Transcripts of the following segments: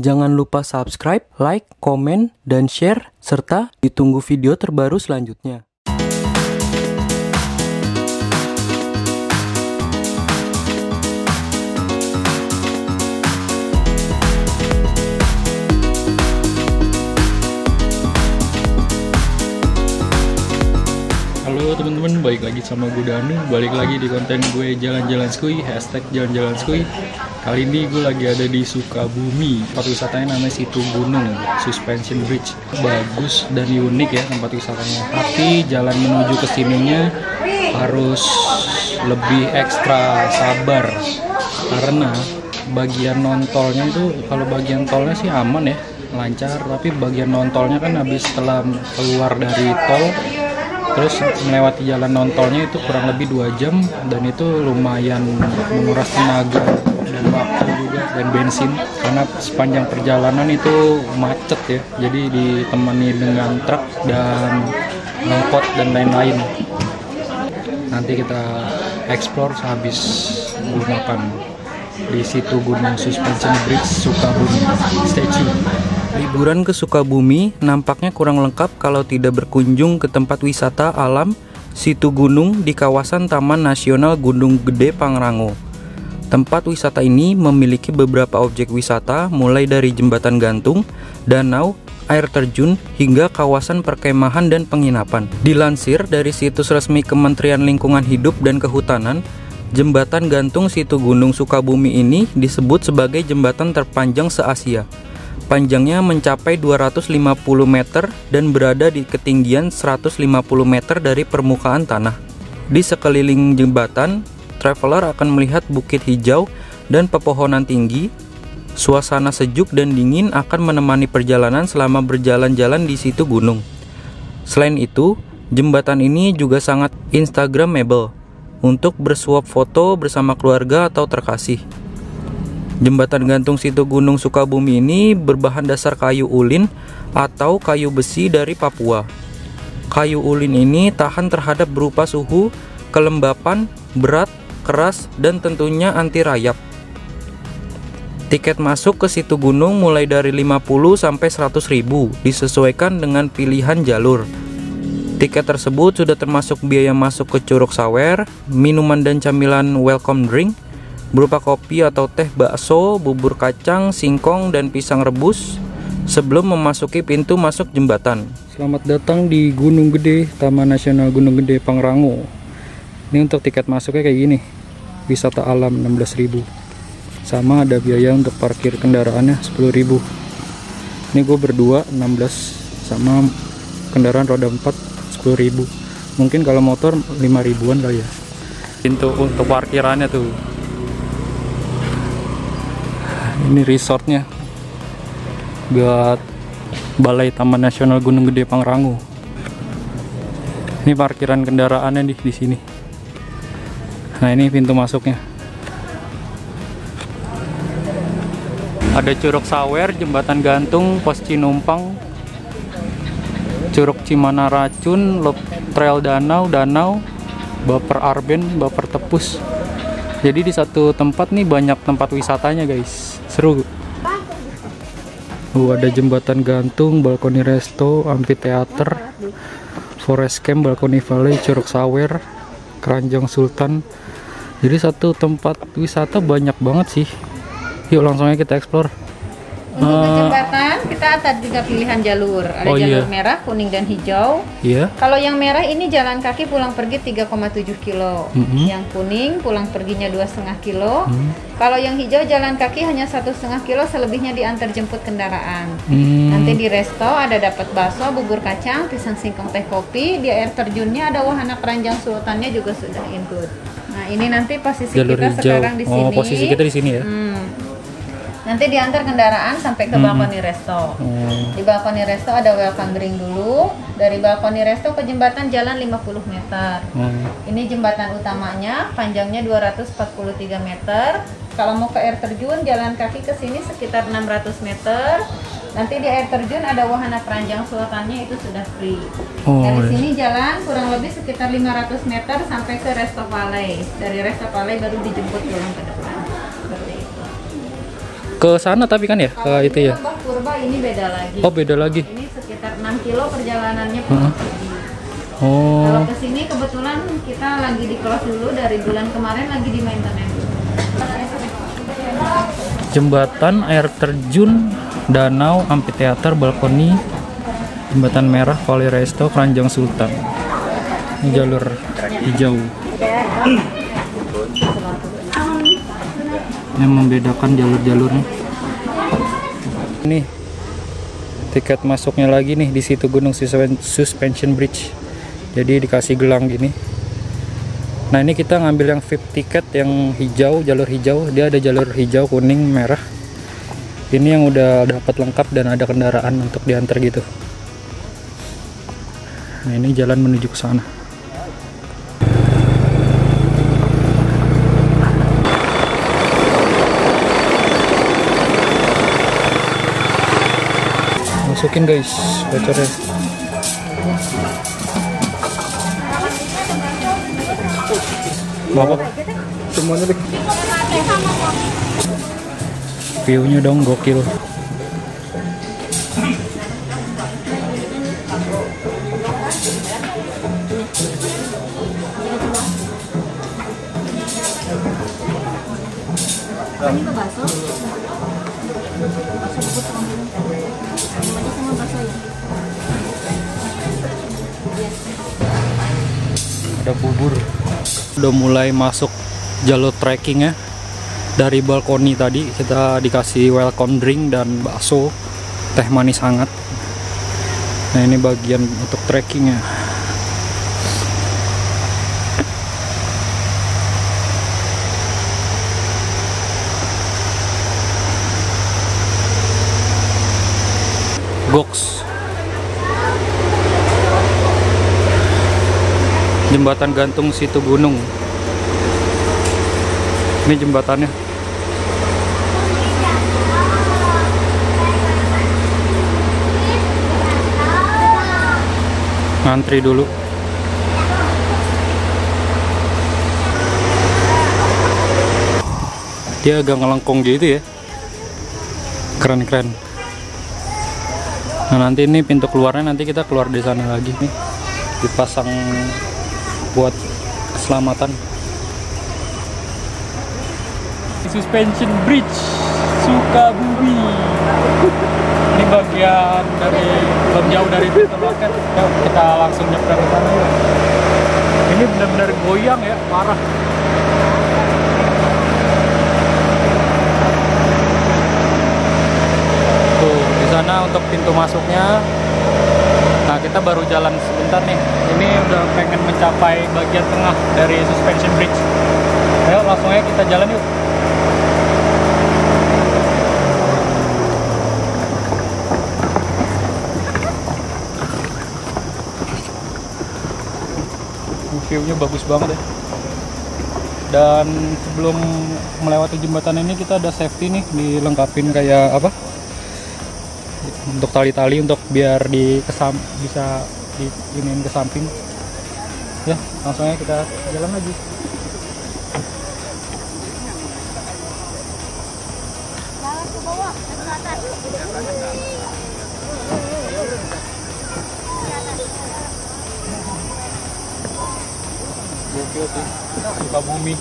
Jangan lupa subscribe, like, komen, dan share, serta ditunggu video terbaru selanjutnya. Halo teman-teman, balik lagi sama gue Danu. Balik lagi di konten gue jalan-jalan skuy, hashtag jalan-jalan skuy. Kali ini gue lagi ada di Sukabumi. Tempat wisatanya namanya Situ Gunung Suspension Bridge. Bagus dan unik ya tempat wisatanya. Tapi jalan menuju ke sininya harus lebih ekstra sabar, karena bagian non-tolnya itu, kalau bagian tolnya sih aman ya, lancar. Tapi bagian non-tolnya kan habis setelah keluar dari tol terus melewati jalan non-tolnya itu kurang lebih 2 jam, dan itu lumayan menguras tenaga dan waktu juga dan bensin, karena sepanjang perjalanan itu macet ya, jadi ditemani dengan truk dan angkot dan lain-lain. Nanti kita explore sehabis makan di Situ Gunung Suspension Bridge Sukabumi. Stay tune. Liburan ke Sukabumi nampaknya kurang lengkap kalau tidak berkunjung ke tempat wisata alam Situ Gunung di kawasan Taman Nasional Gunung Gede Pangrango. Tempat wisata ini memiliki beberapa objek wisata, mulai dari jembatan gantung, danau, air terjun, hingga kawasan perkemahan dan penginapan. Dilansir dari situs resmi Kementerian Lingkungan Hidup dan Kehutanan, jembatan gantung Situ Gunung Sukabumi ini disebut sebagai jembatan terpanjang se-Asia. Panjangnya mencapai 250 meter dan berada di ketinggian 150 meter dari permukaan tanah. Di sekeliling jembatan, traveler akan melihat bukit hijau dan pepohonan tinggi. Suasana sejuk dan dingin akan menemani perjalanan selama berjalan-jalan di Situ Gunung. Selain itu, jembatan ini juga sangat instagramable untuk bersuap foto bersama keluarga atau terkasih. Jembatan gantung Situ Gunung Sukabumi ini berbahan dasar kayu ulin atau kayu besi dari Papua. Kayu ulin ini tahan terhadap berupa suhu, kelembapan, berat, keras, dan tentunya anti rayap. Tiket masuk ke Situ Gunung mulai dari 50 sampai 100 ribu, disesuaikan dengan pilihan jalur. Tiket tersebut sudah termasuk biaya masuk ke Curug Sawer, minuman dan camilan welcome drink berupa kopi atau teh, bakso, bubur kacang, singkong, dan pisang rebus sebelum memasuki pintu masuk jembatan. Selamat datang di Gunung Gede, Taman Nasional Gunung Gede Pangrango. Ini untuk tiket masuknya kayak gini. Wisata alam 16.000. Sama ada biaya untuk parkir kendaraannya 10.000. Ini gue berdua 16, sama kendaraan roda 4 10.000. Mungkin kalau motor 5.000-an kali ya. Pintu untuk parkirannya tuh. Ini resortnya buat Balai Taman Nasional Gunung Gede Pangrango. Ini parkiran kendaraannya di sini. Nah, ini pintu masuknya. Ada Curug Sawer, jembatan gantung, pos Cinumpang, Curug Cimana Racun, Loop Trail Danau, Baper Arben, Baper Tepus. Jadi di satu tempat nih banyak tempat wisatanya guys, seru. Ada jembatan gantung, balkoni resto, amphitheater, forest camp, balkoni valley, Curug Sawer, Keranjang Sultan. Jadi satu tempat wisata banyak banget sih. Yuk langsung aja kita explore. Untuk ke jembatan kita ada 3 pilihan jalur. Ada jalur merah, kuning, dan hijau. Iya. Kalau yang merah ini jalan kaki pulang pergi 3,7 kilo. Yang kuning pulang perginya 2,5 kilo. Kalau yang hijau jalan kaki hanya 1,5 kilo, selebihnya diantar jemput kendaraan. Nanti di resto ada dapat bakso, bubur kacang, pisang singkong, teh, kopi. Di air terjunnya ada wahana Keranjang Sultannya juga sudah include. Nah, ini nanti posisi jalur kita hijau. Sekarang di sini. Oh, posisi kita di sini ya. Nanti diantar kendaraan sampai ke balkoni resto. Di balkoni resto ada welcome drink dulu. Dari balkoni resto ke jembatan jalan 50 meter. Ini jembatan utamanya, panjangnya 243 meter. Kalau mau ke air terjun, jalan kaki ke sini sekitar 600 meter. Nanti di air terjun ada wahana Keranjang Sultannya, itu sudah free. Dari sini jalan kurang lebih sekitar 500 meter sampai ke Resto Valley. Dari Resto Valley baru dijemput pulang ke depan. Seperti itu. Ke sana tapi kan ya, Kalau ke itu ini ya. Lembah Purba ini beda lagi. Oh, beda lagi. Ini sekitar 6 kilo perjalanannya pulang pergi. Oh. Kalau ke sini kebetulan kita lagi di close dulu dari bulan kemarin, lagi di maintenance. Jembatan, air terjun, danau, amphitheater, balkoni, jembatan merah, Valley Resto, Keranjang Sultan. Ini jalur hijau yang membedakan jalur-jalurnya. Ini tiket masuknya lagi nih di situ Gunung Suspension Bridge. Jadi dikasih gelang gini. Nah ini kita ngambil yang VIP tiket yang hijau, jalur hijau. Dia ada jalur hijau, kuning, merah. Ini yang udah dapat lengkap dan ada kendaraan untuk diantar gitu. Nah ini jalan menuju ke sana. Masukin guys bocornya. Apa? Semuanya deh. View-nya dong gokil. Ini ke bakso. Bakso bubur sama bakso ya. Ada bubur. Udah mulai masuk jalur trekking ya. Dari balkoni tadi kita dikasih welcome drink dan bakso, teh manis hangat. Nah ini bagian untuk trekkingnya. Goks. Jembatan gantung Situ Gunung. Ini jembatannya. Ngantri dulu. Dia agak ngelengkung gitu ya. Keren-keren. Nah nanti ini pintu keluarnya, nanti kita keluar di sana lagi nih, dipasang buat keselamatan. Suspension Bridge Sukabumi. Ini bagian dari belum jauh dari pintu loket. Yuk kita langsung nyebrang ke sana. Ini benar-benar goyang ya, parah. Sana untuk pintu masuknya. Nah kita baru jalan sebentar nih, ini udah pengen mencapai bagian tengah dari suspension bridge. Ayo langsung aja kita jalan yuk. View-nya bagus banget ya. Dan sebelum melewati jembatan ini kita ada safety nih, dilengkapin kayak apa, untuk tali-tali untuk biar bisa diinin ke samping. Ya langsung aja kita jalan lagi. Gokil sih, Sukabumi.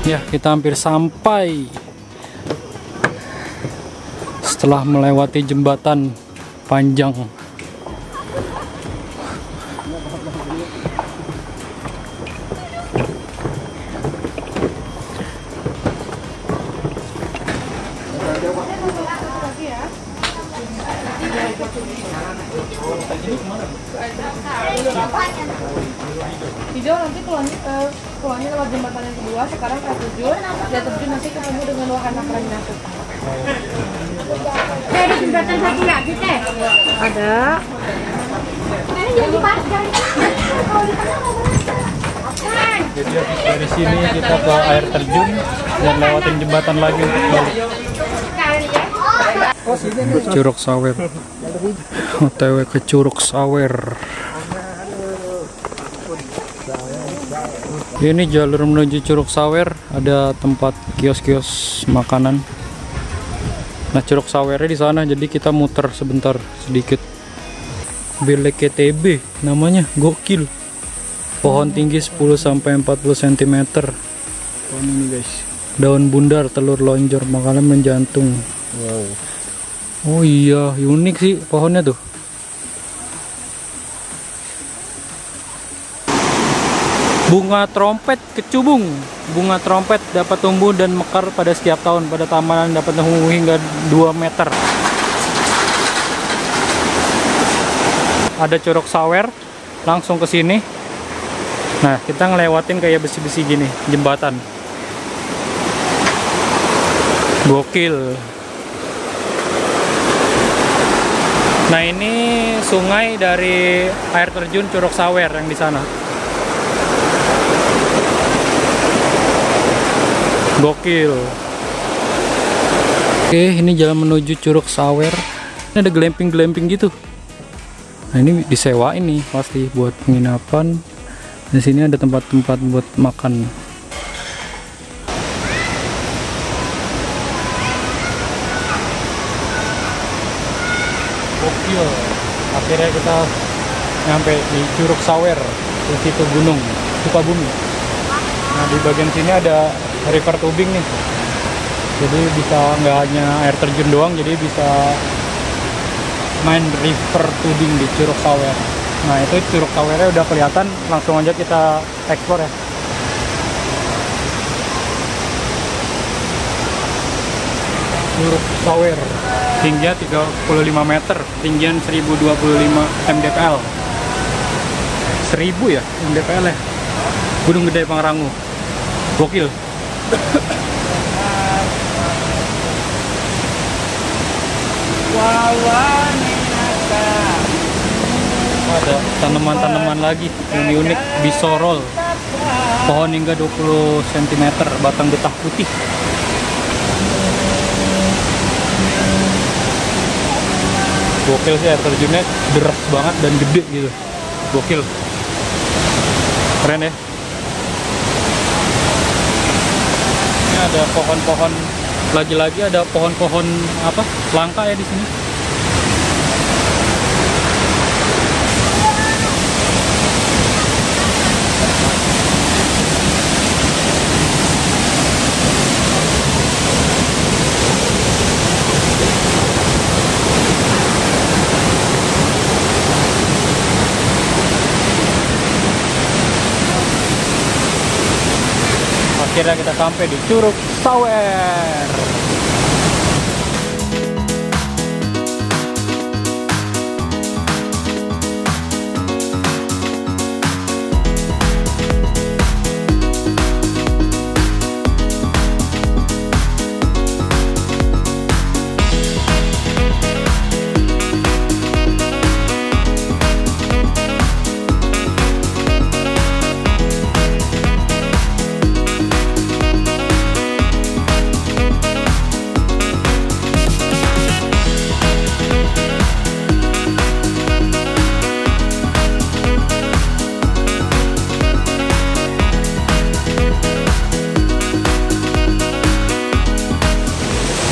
Ya, kita hampir sampai setelah melewati jembatan panjang. keluarnya lewat jembatan yang kedua, sekarang air terjun nanti ketemu dengan wahana Prangnasut. Ada jembatan satu lagi teh? Ada. Ini jadi pacar. Kalau di tengah nggak berasa. Jadi habis dari sini kita ke air terjun dan lewatin jembatan lagi untuk balik. Curug Sawer. OTW ke Curug Sawer. Ini jalur menuju Curug Sawer, ada tempat kios-kios makanan. Nah, Curug Sawernya di sana, jadi kita muter sebentar sedikit. Belek KTB namanya, gokil. Pohon tinggi 10-40 cm. Pohon ini guys. Daun bundar, telur lonjor, makanan menjantung. Wow. Oh iya, unik sih pohonnya tuh. Bunga trompet kecubung. Bunga trompet dapat tumbuh dan mekar pada setiap tahun. Pada taman dapat tumbuh hingga 2 meter. Ada Curug Sawer, langsung ke sini. Nah, kita ngelewatin kayak besi-besi gini, jembatan. Gokil. Nah, ini sungai dari air terjun Curug Sawer yang di sana. Gokil. Oke, ini jalan menuju Curug Sawer. Ini ada glamping-glamping gitu. Nah, ini disewain nih pasti buat penginapan. Di sini ada tempat-tempat buat makan. Gokil. Akhirnya kita nyampe di Curug Sawer, di situ gunung Sukabumi. Nah, di bagian sini ada river tubing nih, jadi bisa nggak hanya air terjun doang, jadi bisa main river tubing di Curug Sawer. Nah, itu Curug Sawernya udah kelihatan, langsung aja kita explore ya. Curug Sawer, tingginya 35 meter, tinggian 1025 mdpl. 1000 ya mdpl ya. Gunung Gede Pangrango. Gokil. Ada tanaman-tanaman lagi yang unik, bisorol. Pohon hingga 20 cm, batang getah putih. Gokil sih, air terjunnya deras banget dan gede gitu. Gokil. Keren ya. Ada pohon-pohon, lagi-lagi ada pohon-pohon apa langka ya di sini. Akhirnya kita sampai di Curug Sawer.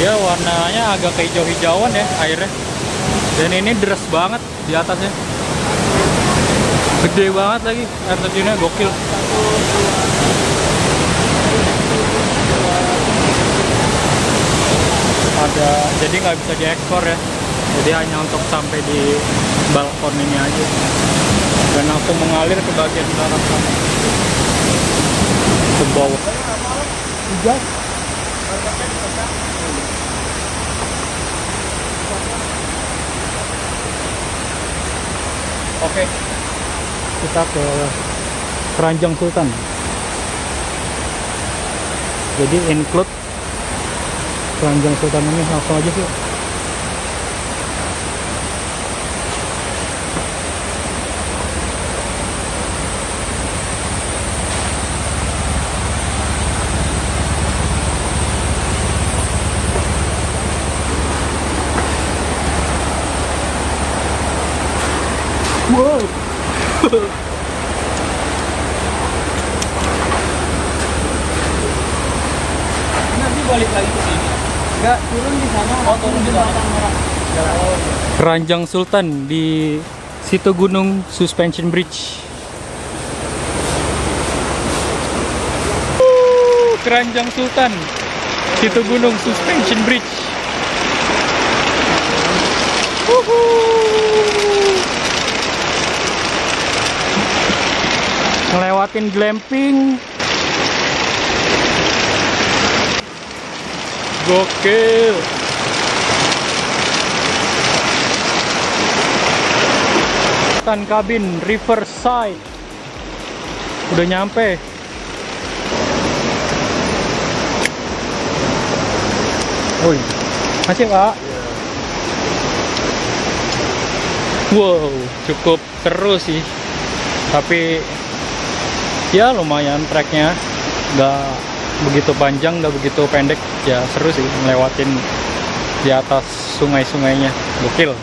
Dia warnanya agak kehijau-hijauan ya airnya. Dan ini deras banget di atasnya. Gede banget lagi air terjunnya, gokil. Jadi nggak bisa diekspor ya. Jadi hanya untuk sampai di balkon ini aja. Dan langsung mengalir ke bagian dalam sana. Ke bawah. Oke, kita ke Keranjang Sultan. Jadi include Keranjang Sultan ini, langsung aja sih. Wow. Nanti balik lagi ke sini. Enggak, turun di sana. Oh, turun di sana. Keranjang Sultan di Situ Gunung Suspension Bridge. Keranjang Sultan, Situ Gunung Suspension Bridge. Ngelewatin glamping. Gokil. Tan kabin Riverside. Udah nyampe. Woi, masih Pak? Wow, cukup seru sih. Tapi ya lumayan treknya, nggak begitu panjang, nggak begitu pendek. Ya seru sih ngelewatin di atas sungai-sungainya. Gokil.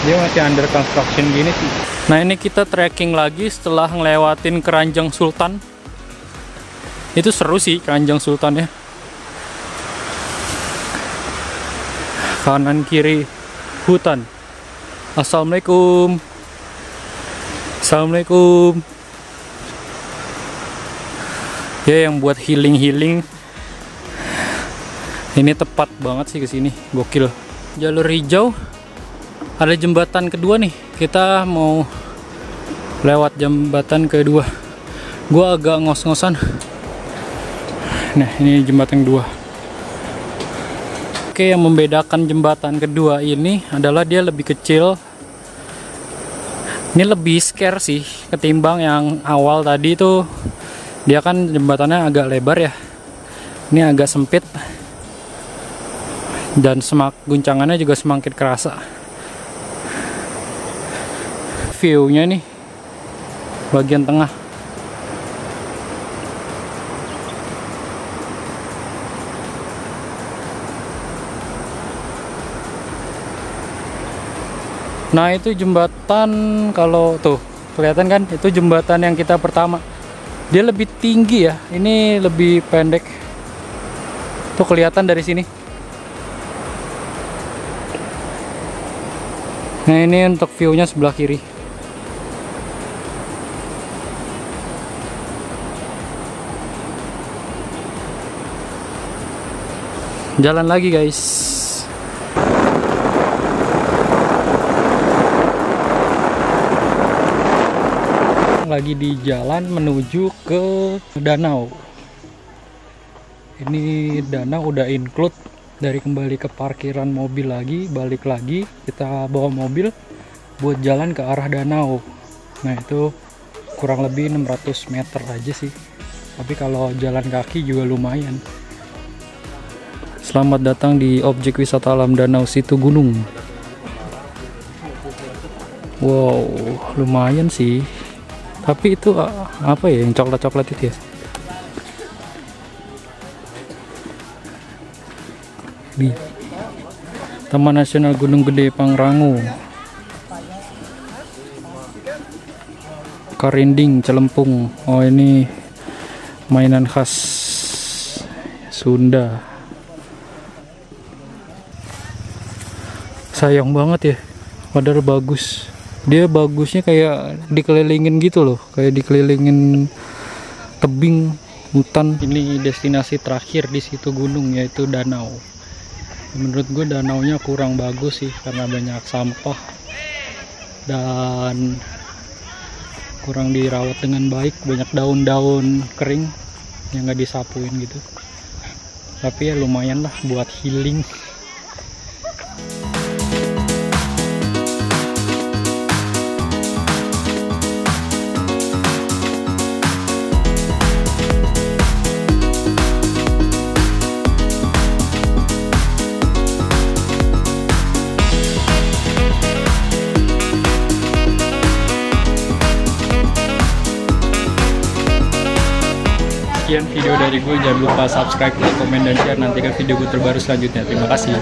Dia masih under construction gini sih. Nah ini kita trekking lagi setelah ngelewatin Keranjang Sultan. Itu seru sih Keranjang Sultan ya. Kanan kiri hutan. Assalamualaikum. Assalamualaikum. Ya yang buat healing ini tepat banget sih kesini. Gokil. Jalur hijau. Ada jembatan kedua nih. Kita mau lewat jembatan kedua. Gua agak ngos-ngosan. Nah ini jembatan kedua. Oke, yang membedakan jembatan kedua ini adalah dia lebih kecil. Ini lebih scare sih ketimbang yang awal tadi tuh. Dia kan jembatannya agak lebar ya. Ini agak sempit. Dan guncangannya juga semakin kerasa. View-nya nih bagian tengah. Nah itu jembatan, kalau tuh kelihatan kan, itu jembatan yang kita pertama. Dia lebih tinggi ya, ini lebih pendek. Tuh kelihatan dari sini. Nah ini untuk view-nya sebelah kiri. Jalan lagi guys. Lagi di jalan menuju ke danau. Ini danau udah include dari kembali ke parkiran mobil lagi, balik lagi kita bawa mobil buat jalan ke arah danau. Nah itu kurang lebih 600 meter aja sih, tapi kalau jalan kaki juga lumayan. Selamat datang di objek wisata alam Danau Situ Gunung. Wow, lumayan sih. Tapi itu apa ya yang coklat-coklat itu ya? Di Taman Nasional Gunung Gede Pangrango. Karinding, Celempung. Oh ini mainan khas Sunda. Sayang banget ya, padahal bagus. Dia bagusnya kayak dikelilingin gitu loh, kayak dikelilingin tebing, hutan. Ini destinasi terakhir di situ gunung, yaitu danau. Menurut gue danaunya kurang bagus sih, karena banyak sampah dan kurang dirawat dengan baik, banyak daun-daun kering yang nggak disapuin gitu. Tapi ya lumayan lah buat healing. sekian video dari gue. Jangan lupa subscribe, like, komen, dan share. Nantikan video gue terbaru selanjutnya. Terima kasih.